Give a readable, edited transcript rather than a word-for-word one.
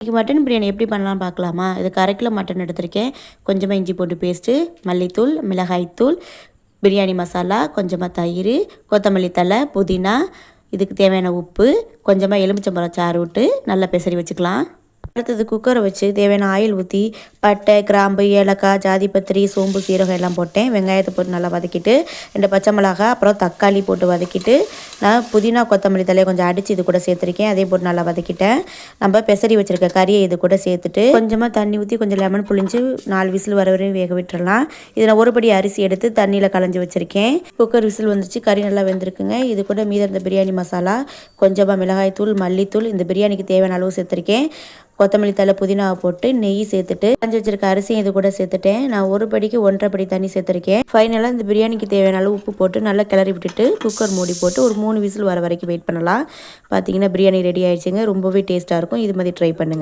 இன்றைக்கி மட்டன் பிரியாணி எப்படி பண்ணலாம் பார்க்கலாமா? இதுக்கு 1/2 கிலோ மட்டன் எடுத்திருக்கேன். கொஞ்சமாக இஞ்சி பூண்டு பேஸ்ட்டு, மல்லித்தூள், மிளகாய்த்தூள், பிரியாணி மசாலா, கொஞ்சமாக தயிர், கொத்தமல்லி தழை, புதினா, இதுக்கு தேவையான உப்பு, கொஞ்சமாக எலுமிச்சம்பழம் சாறு விட்டு நல்லா பெசரி வச்சுக்கலாம். அடுத்தது குக்கரை வச்சு தேவையான ஆயில் ஊற்றி பட்டை, கிராம்பு, ஏலக்காய், ஜாதிபத்திரி, சோம்பு, சீரகம் எல்லாம் போட்டேன். வெங்காயத்தை போட்டு நல்லா வதக்கிட்டு 2 பச்சை மிளகாய், அப்புறம் தக்காளி போட்டு வதக்கிட்டு நான் புதினா, கொத்தமல்லி தலையை கொஞ்சம் அடித்து இது கூட சேர்த்துருக்கேன். அதே போட்டு நல்லா வதக்கிட்டேன். நம்ம பெசரி வச்சுருக்க கறியை இது கூட சேர்த்துட்டு கொஞ்சமாக தண்ணி ஊற்றி கொஞ்சம் லெமன் புளிஞ்சு 4 விசில் வர வரையும் வேக விட்டுறலாம். இதில் ஒரு படி அரிசி எடுத்து தண்ணியில் களைஞ்சி வச்சுருக்கேன். குக்கர் விசில் வந்துச்சு, கறி நல்லா வெந்திருக்குங்க. இது கூட மீத இருந்த பிரியாணி மசாலா, கொஞ்சமாக மிளகாய்த்தூள், மல்லித்தூள், இந்த பிரியாணிக்கு தேவையான அளவு சேர்த்துருக்கேன். கொத்தமல்லி தழை, புதினாவை போட்டு நெய் சேர்த்துட்டு கஞ்சி வச்சிருக்க அரிசியும் இது கூட சேர்த்துட்டேன். நான் ஒரு படிக்கு 1.5 படி தண்ணி சேர்த்துருக்கேன். ஃபைனலாக இந்த பிரியாணிக்கு தேவையான அளவு உப்பு போட்டு நல்லா கிளறி விட்டுட்டு குக்கர் மூடி போட்டு ஒரு 3 விசில் வர வரைக்கும் வெயிட் பண்ணலாம். பார்த்தீங்கன்னா பிரியாணி ரெடி ஆயிடுச்சுங்க. ரொம்பவே டேஸ்ட்டாக இருக்கும். இது மாதிரி ட்ரை பண்ணுங்கள்.